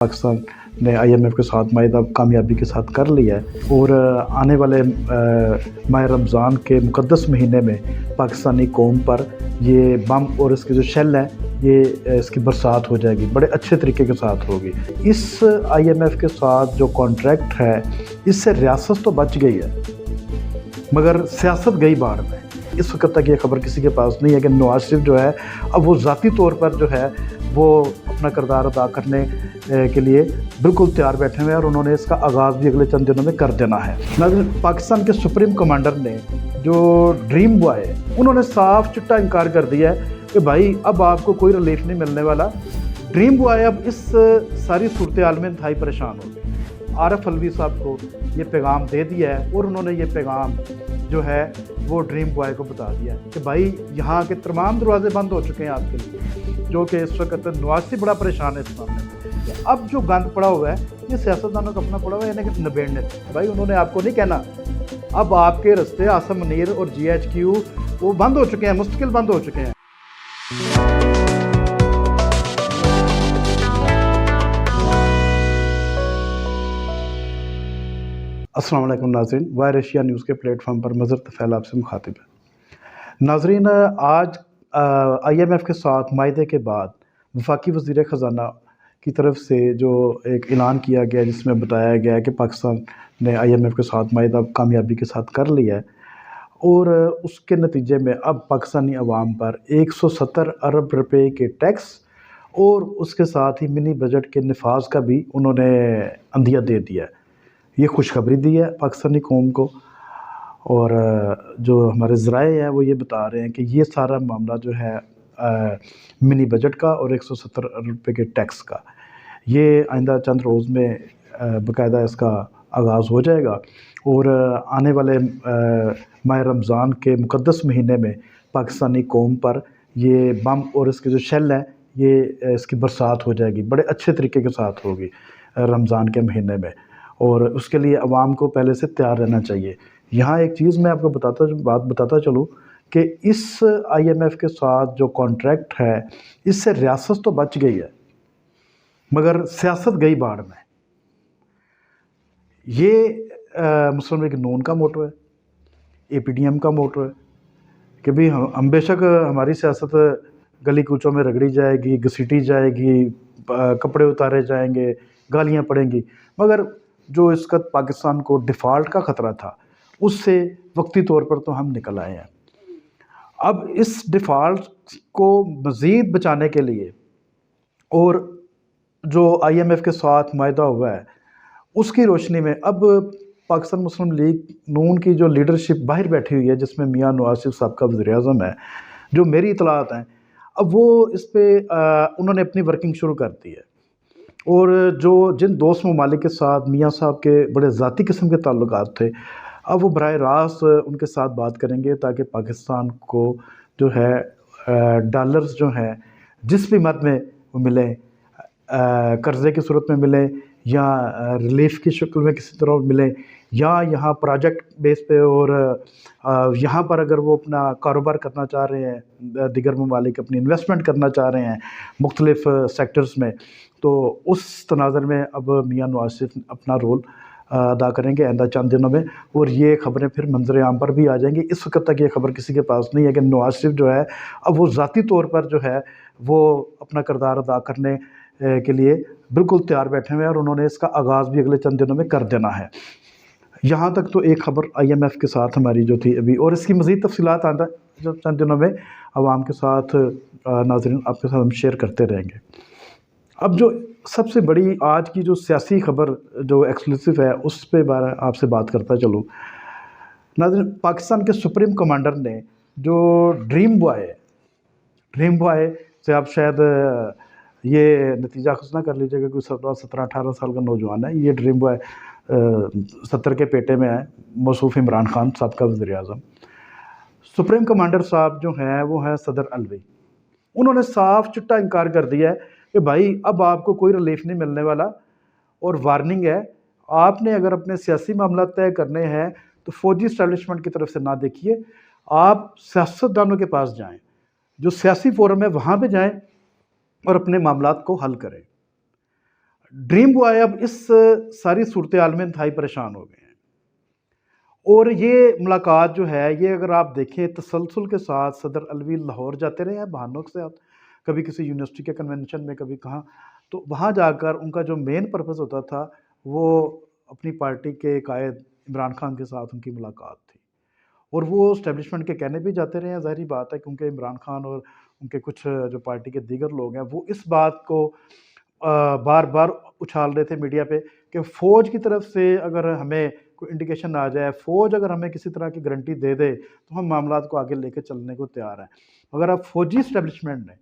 पाकिस्तान ने IMF के साथ माहिदा कामयाबी के साथ कर लिया है और आने वाले माह रमज़ान के मुक़द्दस महीने में पाकिस्तानी कौम पर ये बम और इसके जो शेल हैं ये इसकी बरसात हो जाएगी, बड़े अच्छे तरीके के साथ होगी। इस IMF के साथ जो कॉन्ट्रैक्ट है इससे रियासत तो बच गई है मगर सियासत गई बाढ़ में। इस वक्त तक ये खबर किसी के पास नहीं है कि नवाज शरीफ जो है अब वो ज़ाती तौर पर जो है वो अपना किरदार अदा करने के लिए बिल्कुल तैयार बैठे हुए हैं और उन्होंने इसका आगाज़ भी अगले चंद दिनों में कर देना है। पाकिस्तान के सुप्रीम कमांडर ने जो ड्रीम बॉय है उन्होंने साफ चिट्टा इनकार कर दिया है कि भाई अब आपको कोई रिलीफ नहीं मिलने वाला। ड्रीम बॉय अब इस सारी सूरत हाल में इंतहाई परेशान हो गए। आरिफ अलवी साहब को ये पैगाम दे दिया है और उन्होंने ये पैगाम जो है वो ड्रीम बॉय को बता दिया है कि भाई यहाँ के तमाम दरवाजे बंद हो चुके हैं आपके लिए, जो कि इस वक्त नवाज शरीफ बड़ा परेशान है इस मामले में। अब जो गंद पड़ा हुआ है ये सियासतदानों का अपना पड़ा हुआ है, यानी कि नबेड़ने। भाई उन्होंने आपको नहीं कहना, अब आपके रास्ते आसम मुनीर और GHQ वो बंद हो चुके हैं, मुस्तकिल बंद हो चुके हैं। अस्सलाम वालेकुम नाज़रीन, वायर एशिया न्यूज़ के प्लेटफॉर्म पर मज़हर तफ़ैल आपसे मुखातिब है। नाज़रीन, आज IMF के साथ माहिदे के बाद वफाकी वज़ीर ख़ज़ाना की तरफ से जो एक ऐलान किया गया जिसमें बताया गया है कि पाकिस्तान ने IMF के साथ माहिदा कामयाबी के साथ कर लिया है और उसके नतीजे में अब पाकिस्तानी अवाम पर 170 अरब रुपए के टैक्स और उसके साथ ही मिनी बजट के नफाज का भी उन्होंने अंदिया दे दिया है। ये खुशखबरी दी है पाकिस्तानी कौम को और जो हमारे ज़राए हैं वो ये बता रहे हैं कि ये सारा मामला जो है मिनी बजट का और 170 अरब रुपए के टैक्स का, ये आइंदा चंद रोज़ में बाकायदा इसका आगाज़ हो जाएगा और आने वाले माह रमज़ान के मुक़द्दस महीने में पाकिस्तानी कौम पर ये बम और इसके जो शेल हैं ये इसकी बरसात हो जाएगी, बड़े अच्छे तरीके के साथ होगी रमज़ान के महीने में। और उसके लिए अवाम को पहले से तैयार रहना चाहिए। यहाँ एक चीज़ मैं आपको बताता चलूँ कि इस IMF के साथ जो कॉन्ट्रैक्ट है इससे रियासत तो बच गई है मगर सियासत गई बाढ़ में। ये मुस्लिम लीग नून का मोटो है, APDM का मोटो है कि भाई हम बेशक हमारी सियासत गली कूचों में रगड़ी जाएगी, घसीटी जाएगी, कपड़े उतारे जाएंगे, गालियाँ पड़ेंगी, मगर जो इस वक्त पाकिस्तान को डिफ़ॉल्ट का ख़तरा था उससे वक्ती तौर पर तो हम निकल आए हैं। अब इस डिफ़ॉल्ट को मज़ीद बचाने के लिए और जो IMF के साथ माहिदा हुआ है उसकी रोशनी में अब पाकिस्तान मुस्लिम लीग नून की जो लीडरशिप बाहर बैठी हुई है जिसमें मियां नवाज शरीफ साहब का वज़ीर-ए-आज़म है, जो मेरी इतलात हैं, अब वो इस पर उन्होंने अपनी वर्किंग शुरू कर दी है और जो जिन दोस्त ममालिक के साथ मियाँ साहब के बड़े ज़ाती किस्म के ताल्लुकात थे अब वो बराह रास्त उनके साथ बात करेंगे ताकि पाकिस्तान को जो है डॉलर्स जो हैं जिस भी मद में वो मिले, कर्ज़े की सूरत में मिले या रिलीफ की शक्ल में किसी तरह मिले या यहाँ प्रोजेक्ट बेस पे और यहाँ पर अगर वो अपना कारोबार करना चाह रहे हैं, दिगर ममालिक अपनी इन्वेस्टमेंट करना चाह रहे हैं मुख्तलिफ सेक्टर्स में, तो उस तनाज़र में अब मियां नवाज शरीफ अपना रोल अदा करेंगे आइंदा चंद दिनों में और ये ख़बरें फिर मंजर आम पर भी आ जाएंगी। इस वक्त तक ये खबर किसी के पास नहीं है कि नवाज शरीफ जो है अब वो ज़ाती तौर पर जो है वो अपना किरदार अदा करने के लिए बिल्कुल तैयार बैठे हुए हैं और उन्होंने इसका आगाज़ भी अगले चंद दिनों में कर देना है। यहाँ तक तो एक ख़बर IMF के साथ हमारी जो थी अभी, और इसकी मज़ीद तफसीलात आइंदा चंद दिनों में आवाम के साथ नाज़रीन आपके साथ हम शेयर करते रहेंगे। अब जो सबसे बड़ी आज की जो सियासी खबर जो एक्सक्लूसिव है उस पे बारे आपसे बात करता चलूँ नाज़रीन, पाकिस्तान के सुप्रीम कमांडर ने जो ड्रीम बॉय से आप शायद ये नतीजा खुश ना कर लीजिएगा कोई 17-18 साल का नौजवान है। ये ड्रीम बॉय 70 के पेटे में है, मौसूफ इमरान खान साहब का वज़ीर-ए-आज़म। सुप्रीम कमांडर साहब जो हैं वो हैं सदर अलवी। उन्होंने साफ चिट्टा इनकार कर दिया है कि भाई अब आपको कोई रिलीफ नहीं मिलने वाला और वार्निंग है, आपने अगर अपने सियासी मामला तय करने हैं तो फ़ौजी इस्टेब्लिशमेंट की तरफ से ना देखिए, आप सियासतदानों के पास जाएं, जो सियासी फोरम है वहाँ पे जाएं और अपने मामलात को हल करें। ड्रीम बॉय अब इस सारी सूरत-ए-हाल में इंतहाई परेशान हो गए हैं। और ये मुलाकात जो है, ये अगर आप देखें तसलसल के साथ सदर अलवी लाहौर जाते रहे हैं बहानों के साथ, कभी किसी यूनिवर्सिटी के कन्वेंशन में, कभी कहाँ, तो वहाँ जाकर उनका जो मेन पर्पस होता था वो अपनी पार्टी के कायद इमरान खान के साथ उनकी मुलाकात थी। और वो एस्टेब्लिशमेंट के कहने भी जाते रहे हैं, ज़ाहिर बात है, क्योंकि इमरान खान और उनके कुछ जो पार्टी के दीगर लोग हैं वो इस बात को बार बार उछाल रहे थे मीडिया पे कि फ़ौज की तरफ से अगर हमें कोई इंडिकेशन आ जाए, फ़ौज अगर हमें किसी तरह की गारंटी दे दे तो हम मामलात को आगे लेके चलने को तैयार हैं। मगर अब फ़ौजी एस्टेब्लिशमेंट ने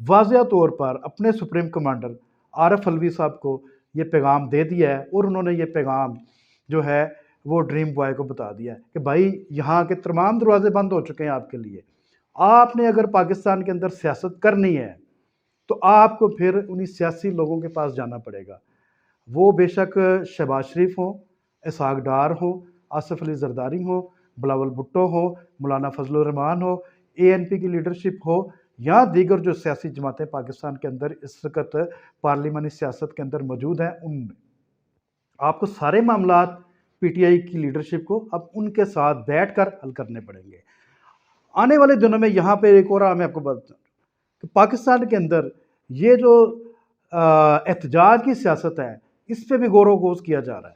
वाज़िया तौर पर अपने सुप्रीम कमांडर आरिफ अलवी साहब को ये पैगाम दे दिया है, और उन्होंने ये पैगाम जो है वो ड्रीम बॉय को बता दिया है कि भाई यहाँ के तमाम दरवाजे बंद हो चुके हैं आपके लिए। आपने अगर पाकिस्तान के अंदर सियासत करनी है तो आपको फिर उन्हीं सियासी लोगों के पास जाना पड़ेगा। वो बेशक शहबाज शरीफ हों, इसहाक डार हों, आसिफ अली जरदारी हों, बिलावल भुट्टो हो, मौलाना फजल रहमान हो, एएनपी की लीडरशिप हो, या दीगर जो सियासी जमातें पाकिस्तान के अंदर इस वक्त पार्लिमानी सियासत के अंदर मौजूद हैं, उनमें आपको सारे मामलात पीटीआई की लीडरशिप को अब उनके साथ बैठकर हल करने पड़ेंगे। आने वाले दिनों में यहाँ पे एक और मैं आपको बता कि पाकिस्तान के अंदर ये जो एहतजाज की सियासत है, इस पे भी गौर व गौस किया जा रहा है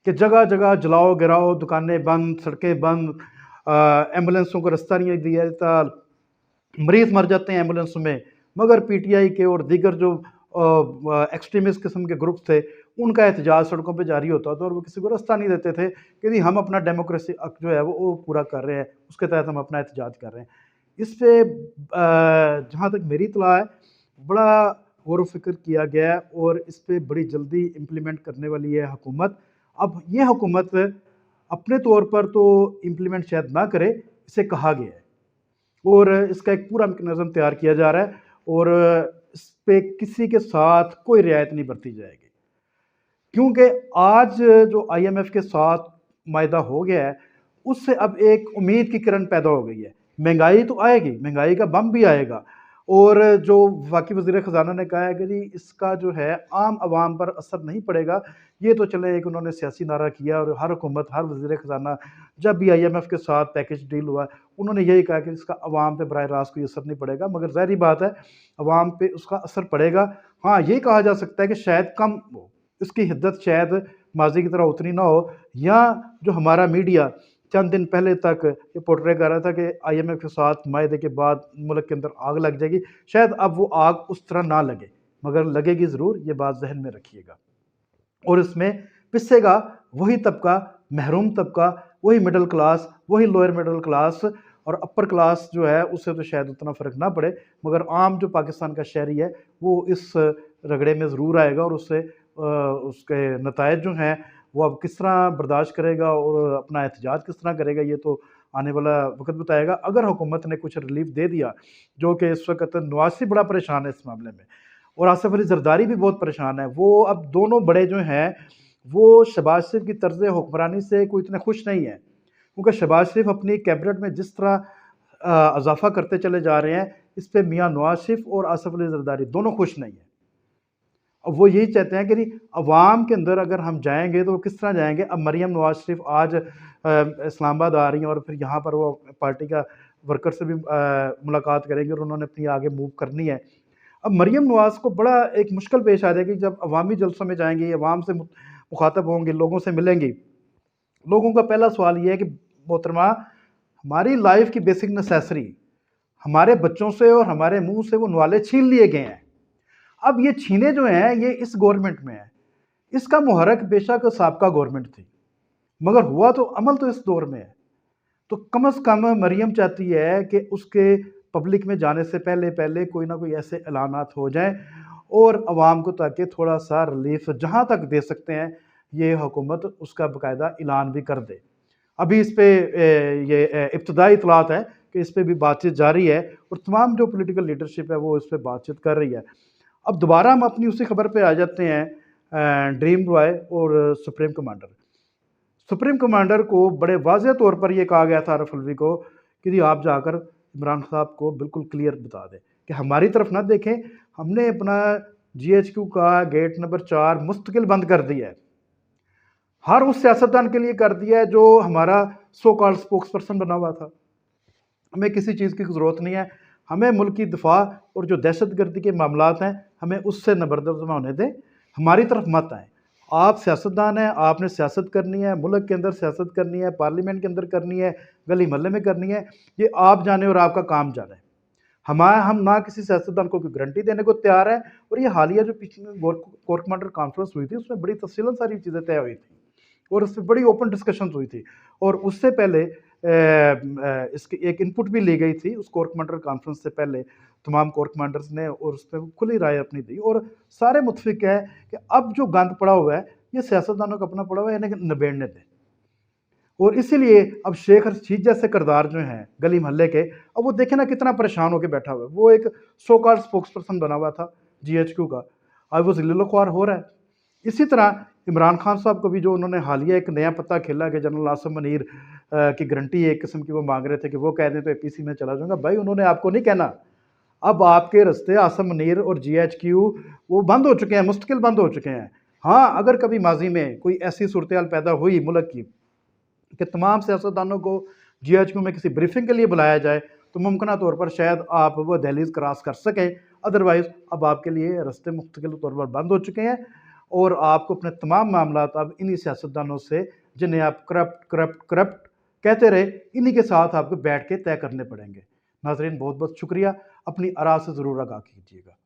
कि जगह जगह जलाओ गिराओ, दुकानें बंद, सड़कें बंद, एम्बुलेंसों को रास्ता नहीं दिया जाता, मरीज मर जाते हैं एम्बुलेंस में। मगर पीटीआई के और दीगर जो एक्सट्रीमिस्ट किस्म के ग्रुप थे, उनका एहतजाज सड़कों पे जारी होता था और वो किसी को रास्ता नहीं देते थे कि नहीं, हम अपना डेमोक्रेसी हक जो है वो पूरा कर रहे हैं, उसके तहत हम अपना एहतजाज कर रहे हैं। इस पे जहाँ तक मेरी इत्तला है, बड़ा गौर व फ़िक्र किया गया है और इस पे बड़ी जल्दी इम्प्लीमेंट करने वाली है हुकूमत। अब ये हुकूमत अपने तौर पर तो इम्प्लीमेंट शायद ना करे, इसे कहा गया है और इसका एक पूरा मैकेनिज़्म तैयार किया जा रहा है और इस पे किसी के साथ कोई रियायत नहीं बरती जाएगी। क्योंकि आज जो आईएमएफ के साथ मायदा हो गया है, उससे अब एक उम्मीद की किरण पैदा हो गई है। महंगाई तो आएगी, महंगाई का बम भी आएगा, और जो वफाकी वज़ीर ख़ज़ाना ने कहा है कि जी इसका जो है आम आवाम पर असर नहीं पड़ेगा। ये तो चले एक उन्होंने सियासी नारा किया, और हर हुकूमत, हर वज़ीर ख़ज़ाना जब भी आईएमएफ के साथ पैकेज डील हुआ, उन्होंने यही कहा कि इसका अवाम पे बराह रास्त कोई असर नहीं पड़ेगा। मगर ज़ाहिर बात है, अवाम पे उसका असर पड़ेगा। हाँ, ये कहा जा सकता है कि शायद कम हो, इसकी हिद्दत शायद माज़ी की तरह उतनी ना हो, या जो हमारा मीडिया चंद दिन पहले तक ये पोर्ट्रे कर रहा था कि आईएमएफ के साथ मायदे के बाद मुल्क के अंदर आग लग जाएगी, शायद अब वो आग उस तरह ना लगे, मगर लगेगी ज़रूर, ये बात ज़हन में रखिएगा। और इसमें पिसेगा वही तबका, महरूम तबका, वही मिडिल क्लास, वही लोअर मिडिल क्लास, और अपर क्लास जो है उससे तो शायद उतना फ़र्क ना पड़े, मगर आम जो पाकिस्तान का शहरी है वो इस रगड़े में ज़रूर आएगा, और उससे उसके नतायज जो हैं वो अब किस तरह बर्दाश्त करेगा और अपना एहतजाज किस तरह करेगा, ये तो आने वाला वक्त बताएगा। अगर हुकूमत ने कुछ रिलीफ दे दिया, जो कि इस वक्त नवाज शरीफ बड़ा परेशान है इस मामले में, और आसिफ अली जरदारी भी बहुत परेशान है, वो अब दोनों बड़े जो हैं वो शहबाज शरीफ की तर्ज हुक्मरानी से कोई इतने खुश नहीं है, क्योंकि शहबाज शरीफ अपनी कैबिनेट में जिस तरह इजाफा करते चले जा रहे हैं, इस पर मियाँ नवाज शरीफ और आसिफ अली जरदारी दोनों खुश नहीं हैं। अब वो यही चाहते हैं कि नहीं, अवाम के अंदर अगर हम जाएंगे तो वो किस तरह जाएंगे। अब मरियम नवाज शरीफ आज इस्लामाबाद आ रही हैं, और फिर यहाँ पर वो पार्टी का वर्कर से भी मुलाकात करेंगे, और उन्होंने अपनी आगे मूव करनी है। अब मरियम नवाज को बड़ा एक मुश्किल पेश आ जाएगी जब अवामी जलसों में जाएंगी, अवाम से मुखातब होंगी, लोगों से मिलेंगी। लोगों का पहला सवाल ये है कि मोहतरमा, हमारी लाइफ की बेसिक नेसेसरी हमारे बच्चों से और हमारे मुंह से वो नवाले छीन लिए गए हैं। अब ये छीने जो हैं ये इस गवर्नमेंट में है। इसका मुहर्रिक बेशक साबका गवर्नमेंट थी, मगर हुआ तो अमल तो इस दौर में है। तो कम से कम मरियम चाहती है कि उसके पब्लिक में जाने से पहले पहले कोई ना कोई ऐसे ऐलानात हो जाएं, और अवाम को ताकि थोड़ा सा रिलीफ जहाँ तक दे सकते हैं ये हुकूमत उसका बाकायदा ऐलान भी कर दे। अभी इस पे ये इब्तदाई इतलात है कि इस पे भी बातचीत जारी है, और तमाम जो पॉलिटिकल लीडरशिप है वो इस पे बातचीत कर रही है। अब दोबारा हम अपनी उसी खबर पे आ जाते हैं, ड्रीम बॉय और सुप्रीम कमांडर। सुप्रीम कमांडर को बड़े वाज़ेह तौर पर यह कहा गया था आरिफ अलवी को कि जी आप जाकर इमरान साहब को बिल्कुल क्लियर बता दें कि हमारी तरफ ना देखें, हमने अपना GHQ کا गेट नंबर 4 मुस्तकिल बंद कर दिया है। हर उस सियासतदान के लिए कर दिया है जो हमारा सो कॉल्ड स्पोक्स पर्सन बना हुआ था। हमें किसी चीज़ की ज़रूरत नहीं है, हमें मुल्क की दिफा और जो दहशतगर्दी के मामलात हैं हमें उससे नबरदर्द होने दें, हमारी तरफ मत आएँ। आप सियासतदान हैं, आपने सियासत करनी है, मुल्क के अंदर सियासत करनी है, पार्लियामेंट के अंदर करनी है, गली मोहल्ले में करनी है, ये आप जाने और आपका काम जाने। हम ना किसी सियासतदान को कोई गारंटी देने को तैयार हैं, और ये हालिया जो पिछली कोर कमांडर कॉन्फ्रेंस हुई थी उसमें बड़ी तफसीलन सारी चीज़ें तय हुई थी और उसमें बड़ी ओपन डिस्कशंस हुई थी, और उससे पहले इसकी एक इनपुट भी ली गई थी उस कोर कमांडर कॉन्फ्रेंस से पहले तमाम कोर कमांडर्स ने, और उसमें खुली राय अपनी दी और सारे मुतफिक है कि अब जो गंद पड़ा हुआ है ये सियासतदानों का अपना पड़ा हुआ है, इन्हें निबेड़ने दें। और इसीलिए अब शेख रशीद जैसे किरदार जो हैं गली मोहल्ले के, अब वो देखे ना कितना परेशान होकर बैठा हुआ है। वो एक सो कॉल्ड स्पोक्स पर्सन बना हुआ था GHQ का, अब वो ज़िल्लुल-ख्वार हो रहा है। इसी तरह इमरान खान साहब को भी जो उन्होंने हालिया एक नया पता खेला कि जनरल आसिम मुनीर की गारंटी एक किस्म की वो मांग रहे थे कि वो कह दें तो APC में चला जाऊँगा। भाई उन्होंने आपको नहीं कहना, अब आपके रास्ते आसिम मुनीर और GHQ वो बंद हो चुके हैं, मुस्तकिल बंद हो चुके हैं। हाँ, अगर कभी माजी में कोई ऐसी सूरत-ए-हाल पैदा हुई मुल्क की कि तमाम सियासतदानों को GHQ में किसी ब्रीफिंग के लिए बुलाया जाए तो मुमकिन तौर पर शायद आप वो दहलीज़ क्रॉस कर सकें, अदरवाइज़ अब आपके लिए रास्ते मुस्तकिल तौर पर बंद हो चुके हैं और आपको अपने तमाम मामलात अब इन्हीं सियासतदानों से, जिन्हें आप करप्ट कहते रहे, इन्हीं के साथ आपको बैठ के तय करने पड़ेंगे। नाज़रीन बहुत बहुत शुक्रिया, अपनी आरा से ज़रूर आगाह कीजिएगा।